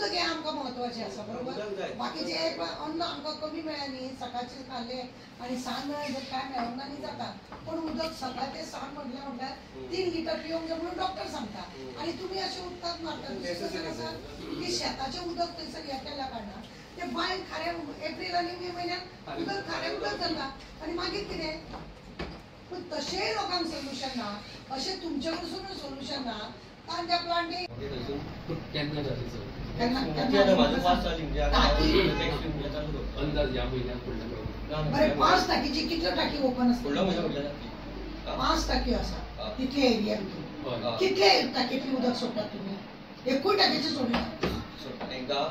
उदक हे आमकां महत्वाचें आसा बरोबर. बाकीचे अन्न आमकां कमी मेळ्ळें न्ही, सकाळचें खाल्लें आनी सांज जर काय मेळोंक ना न्ही जाता, पण उदक सकाळ ते सांज म्हटल्यार 3 लिटर पिवंक जाय म्हणून डॉक्टर सांगता. आनी तुमी अशें उदकाक मारता की शेताचें उदक थंयसर हें केल्या कारणान ते बांयन खारें एप्रील आनी मे म्हयन्यात उदक खारें उदक जाता आनी मागीर कितें. पण तशेंय लोकांक सोल्युशन ना, अशें तुमचे कडसून सोल्युशन ना. कांद्या प्लांटी केन्ना जाली सर? अंदाज या महिन्यात फुडल्या बरें 5 टाकीची कितल्यो टाकी ओपन आसता? 5 टाकी आसा तितले एरियान. कितले टाकीतली उदक सोडटात तुमी? एकूय टाकीचे सोडटा?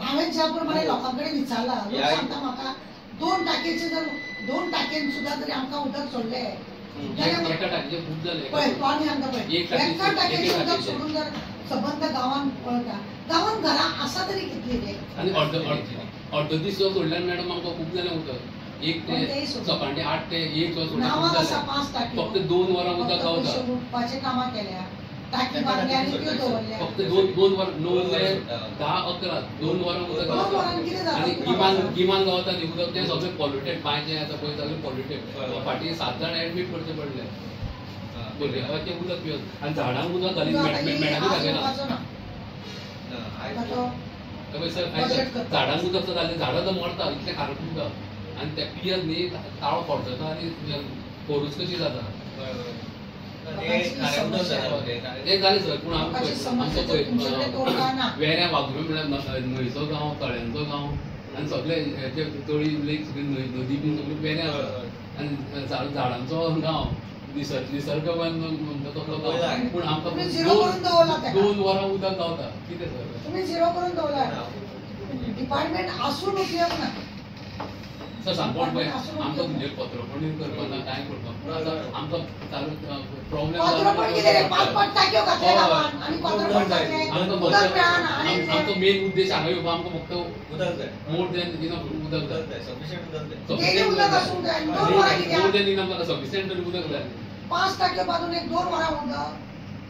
हांवें ज्या प्रमाणे लोकां कडेन विचारला, लोक सांगता म्हाका 2 टाकीचे जर 2 टाकयेन सुद्दां जरी आमकां उदक सोडलें एका टाकीचे खूप झाले. पळय तो आनी आमकां पळय एका टाकीचे उदक सोडून जर सबंद गांवांत पळयता, गांवांत घरां आसा तरी कितली रे. आनी अर्द दीस सोडल्यार मॅडम आमकां खूप जालें उदक. एक ते सकाळी 8 ते 1 सोडल्यार फक्त 2 वरां उदक गावता. उदकाचे कामां केल्या, टाकी बांदल्या आनी त्यो दवरल्या. फक्त 2 वर 9 ते 10 11 2 वरां उदक गावता. आनी गिमान गावता न्ही उदक, तें सगळें पॉल्युटेड. पांय आतां पळय सगळें पॉल्युटेड. फाटीं 7 जाण एडमीट करचे पडले ते उदक पिवप. आनी झाडांक उदक घाली मेळाली लागना. झाडांक उदक घालें झाडां तर मरता, इतलें खारट उदक. आनी ते पियत न्ही ताळो पडटा आनी कोरूच कशी जाता. ते जालें सर. पूण आमचो वेऱ्या वागुऱ्यो म्हळ्यार न्हंयचो गांव, तळ्यांचो गांव आनी सगळे तळी लेक सगळी नदी बीन सगळी वेऱ्या. आनी झाडांचो गांव निसर्गवन म्हणटा तसलो गांव. पूण आमकां 2 वरां उदक गावता. कितें सर तुमी झिरो करून दवरला. डिपार्टमेंट आसून उपयोग ना सर. सांगपाक पळय आमकां तुजे पत्रपणी करपाक ना, कांय करपाक. पूण आतां आमकां प्रॉब्लेम आमचो मेन उद्देश हांगा येवपा. आमकां फक्त मोर देन इनफ उदक जाय. मोर देन इनफ म्हाका सफिशियंट उदक जाय. 5 टाक्यो बांदून 1-2 वरां उदक,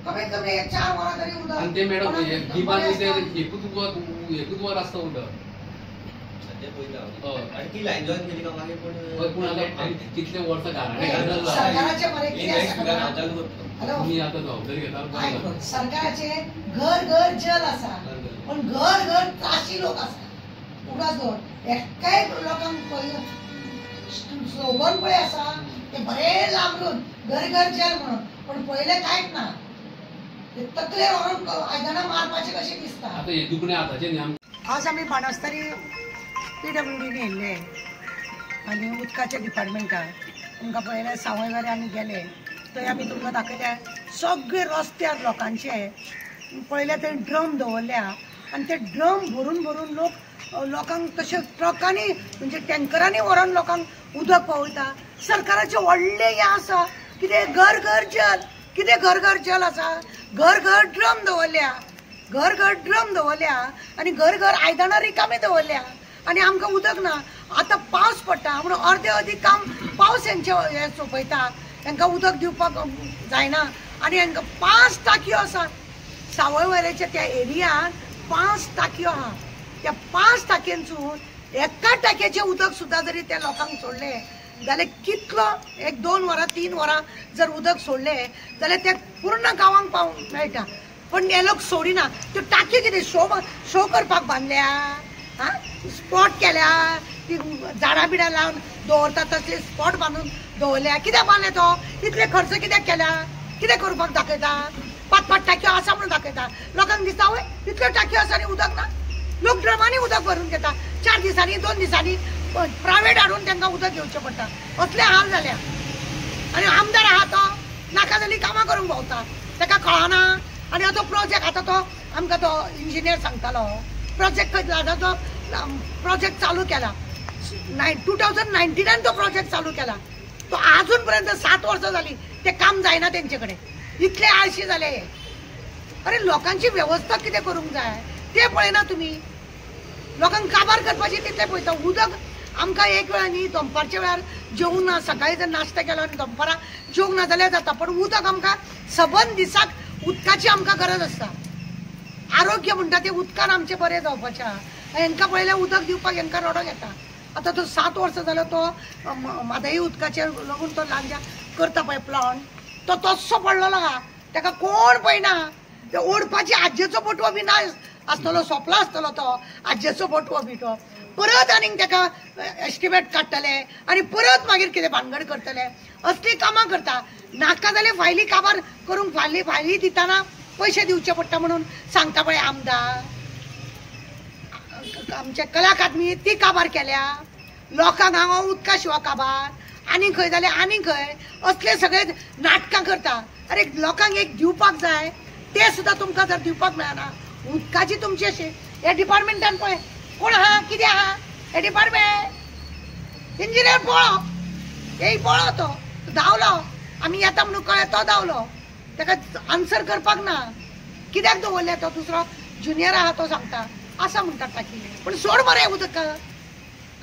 कमीत कमी 4 वरां तरी उदक. आनी ते मॅडम गिमान एकूच वर आसता उदक. ती लायन जॉइन केली का मागीर पूण आतां कितले वर्सां घराणे तुमी आतां जबाबदारी घेता. सरकाराचे घर घर जल आसा, पण घर घर त्राशी लोक आसा. उगाच एक्काय लोकांक स्लोगन पळय आसा ते बरें लागून घर घर जल म्हणून, पण पयलें कांयच ना. ते तकले व्हरून आयदनां मारपाचें कशें दिसता. आतां हे दुखणें आतांचें न्ही. आज आमी बाणस्तारी PWDने येयल्ले आनी उदकाच्या डिपार्टमेंटान तुमकां पळयलें. सावयवेरें आमी गेले थंय आमी तुमकां दाखयल्या सगळे रस्त्यार लोकांचे पळयले थंय ड्रम दवरल्या आनी ते ड्रम भरून भरून लोकांक तशे ट्रकांनी म्हणजे टँकरांनी व्हरून लोकांक उदक पावयता. सरकाराचे व्हडले हें आसा कितें घर घर जल. कितें घर घर जल आसा? घर घर ड्रम दवरल्या, घर घर ड्रम दवरल्या आनी घर घर आयदनां रिकामी दवरल्या आनी आमकां उदक ना. आतां पावस पडटा म्हणून अर्दे अदीक काम पावस हेंचे हे सोंपयता. हांकां उदक दिवपाक जायना आनी हांकां 5 टाकयो आसा. सावयवेरेच्या त्या एरियान 5 टाकयो आहा. त्या 5 टाकयेंसून एका टाकयेचें उदक सुद्दां जरी त्या लोकांक सोडलें जाल्यार कितलो 1-2 वरां 3 वरां जर उदक सोडलें जाल्यार ते पूर्ण गांवांक पावूंक मेळटा. पण हे लोक सोडिना. त्यो टाकयो कितें शो करपाक बांदल्या? स्पॉट केल्या, ती झाडां बिडां लावन दवरता तसले स्पॉट बांदून दवरल्या. कित्याक बांदले तो? इतले खर्च कित्याक केल्या? कितें करपाक दाखयता? 5-5 टाकयो आसा म्हणून दाखयता. लोकांक दिसता वय इतल्यो टाकयो आसा आनी उदक ना. लोक ड्रमांनी उदक भरून घेता. 4 दिसांनी 2 दिसांनी प्रायवेट हाडून तांकां उदक घेवचें पडटा. असले हाल जाल्या. आनी आमदार आहा तो नाका जाली कामां करूंक भोंवता. ताका कळना. आनी तो प्रोजेक्ट आतां तो आमकां तो इंजिनियर सांगतालो प्रोजेक्ट तो प्रोजेक्ट चालू केला 2019 तो प्रोजेक्ट चालू केला. तो अजून पर्यंत 7 वर्सां जाली ते काम जायना तेंचे कडेन. इतले आळशी जाले. अरे लोकांची व्यवस्था कितें करूंक जाय ते पळयना तुमी. लोकांक काबार करपाची तितले पळयता. उदक आमकां एक वेळा न्ही दनपारच्या वेळार जेवूंक ना. सकाळी जर नाश्ता केलो आनी दनपारां जेवूंक ना जाल्यार जाता. पण उदक आमकां सबंद दिसाक उदकाची आमकां गरज आसता. आरोग्य म्हणटा ते उदकान आमचे बरें जावपाचें आहा. हांकां पळयल्यार उदक दिवपाक हांकां रडो येता. आतां तो 7 वर्सां जालो तो म्हादई उदकाचेर लागून तो लांजा करता पळय प्लांट तो तस्सो पडलेलो आहा. ताका कोण पळयना. ते ओडपाची आज्जेचो बोटवो बी ना आसतलो, सोंपलो आसतलो तो आज्जेचो बोटवो बी तो. परत आनीक ताका एस्टिमेट काडटले आनी परत मागीर कितें भानगड करतले. असली कामां करता. नाका जाल्यार फायली काबार करूंक फायली दितना पैसे दिवचे पडटा म्हणून सांगता पळय आमदार. आमच्या कला अकादमी ती काबार केल्या. लोकांक हांगा उदका शिवाय काबार आनी खंय जाल्यार आनी खंय असले सगळे नाटकां करता. अरे लोकांक एक दिवपाक जाय ते सुद्दां तुमकां जर दिवपाक मेळना. उदकाची तुमची अशी ह्या डिपार्टमेंटान पळय कोण आहा कितें आहा हे डिपार्टमेंट इंजिनियर पळो हे पळो तो धांवलो आमी येता म्हणून कळ्ळें तो धांवलो. ताका आन्सर करपाक ना. कित्याक दवरले तो दुसरो ज्युनियर आहा तो सांगता असा म्हणटात ताकी. पण सोड मरे उदक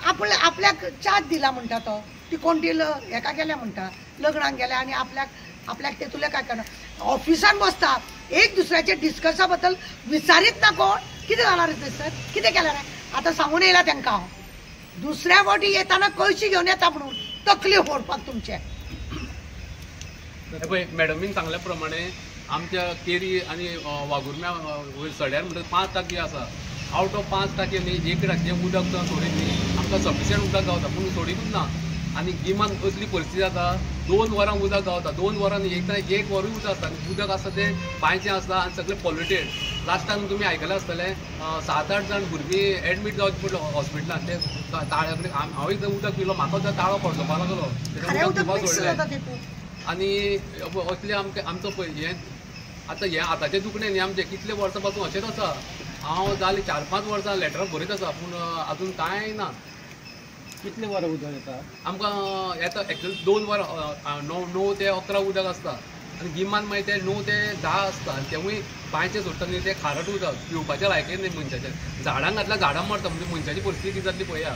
आपल्याक चाच दिला म्हणटा तो. ती कोण ती हेका गेल्या म्हणटा लग्नाक गेल्या आनी आपल्याक तेतुले काय करना. ऑफिसान बसता एक दुसऱ्याचे डिस्कसा बद्दल विचारीत ना कोण कितें जाणार सर कितें केल्यार. आता सांगून येयला तांकां हांव दुसऱ्या फावटी येताना कळशी घेवन येता म्हणून तकली फोडपाक तुमचे. मॅडमीन सांगल्या प्रमाणे आमच्या केरी आणि वाघुर्म्या सड्यार म्हणटा 5 टाकी आसा. आउट ऑफ 5 टाकी न्ही 1 टाकी उदक सोडीत न्ही आमकां सफिशियंट उदक गावता पूण सोडीकूच ना. आनी गिमान असली परिस्थिती जाता 2 वरां उदक गावता. 2 वरां न्ही एक वरूय उदक आसता. उदक आसता तें बांयचें आसता आनी सगळें पॉल्युटेड. लास्टाक तुमी आयकलें आसतलें 7-8 जाण भुरगीं एडमीट जावचे पडले हॉस्पिटलांत. ते ताळ्या कडेन हांव एकदां उदक पिलो म्हाका सुद्दां ताळो पडलोपा लागलो उदक सोडलें. आनी असले आमचो पळय हें आतां हें आतांचें दुखणें न्ही आमचें कितले वर्सां पासून अशेंच आसा. हांव जालीं 4-5 वर्सां लेटरां बरयत आसा पूण आजून कांय ना. कितले वरां उदक येता आमकां येता एक्चुअली 2 वरां 9 ते 11 उदक आसता आनी गिमान मागीर ते 9 ते 10 आसता. आनी तेवूय बांयचें सोडटा न्ही तें खारट उदक पिवपाचें लायकेन न्ही मनशाचें. झाडांक घातल्यार झाडां मरता म्हणजे मनशाची परिस्थिती कितें जातली पळया.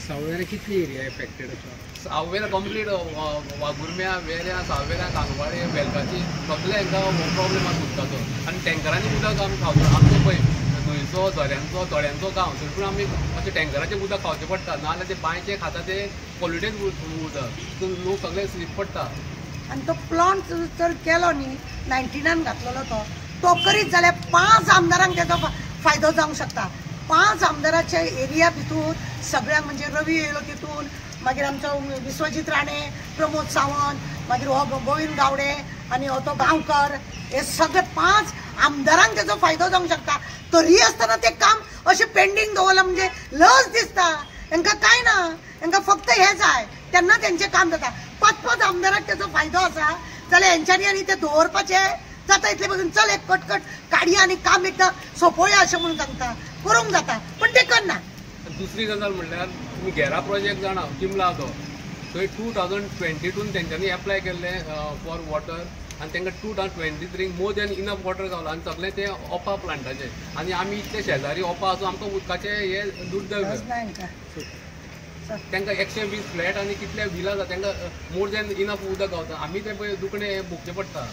सावयवेरें कितली एरिया एफेक्टेड आसा. सावयवेरें कंप्लीट वाघुर्म्या वेऱ्या सावयवेऱ्या कांगवाळे वेलकाची सगळे हांकां प्रॉब्लेम आसा उदकाचो. आनी टँकरांनी उदक आमी खावता. आमचो पळय न्हंयचो झऱ्यांचो तळ्यांचो गांव थंयसून आमी अशें टँकराचें उदक खावचें पडटा. नाजाल्यार तें बांयचें खाता तें पॉल्युटेड उदक तितून लोक सगळे स्लीप पडटा. आनी तो प्लांट जर केलो न्ही 19 घातलेलो तो करीत जाल्यार 5 आमदारांक तेजो फायदो जावंक शकता. 5 आमदाराच्या एरिया भितूर सगळ्यांक म्हणजे रवी येयलो तितून मागीर आमचो विश्वजीत राणे प्रमोद सावंत मागीर हो गोविंद गावडे आनी हो तो गांवकर हे सगळे 5 आमदारांक तेजो फायदो जावंक शकता. तरी आसतना ते काम अशें पेंडींग दवरलां म्हणजे लज दिसता. हांकां काय ना हांकां फक्त हे जाय तेन्ना तेंचें काम जाता. 5 आमदारांक तेजो फायदो आसा जाल्यार हेंच्यांनी आनी ते दवरपाचें जाता इतले बेगीन चल एक कटकट काडया आनी काम एकदां सोंपोवया अशें म्हणून सांगता करूंक जाता पण ते करना. दुसरी गजाल म्हणल्यार तुमी घेरा प्रोजेक्ट जाणा चिमला तो थंय 2022 तेंच्यांनी एप्लाय केल्लें फॉर वॉटर आनी तांकां 2023 मोर दॅन इनफ वॉटर गावला आनी सगळें तें ओपा प्लांटाचें. आनी आमी इतले शेजारी ओपा आसून आमकां उदकाचें हें दुर्दैव. तांकां 120 फ्लॅट आनी कितले विला आसा तांकां मोर दॅन इनफ उदक गावता. आमी तें पळय दुखणें भोगचें पडटा.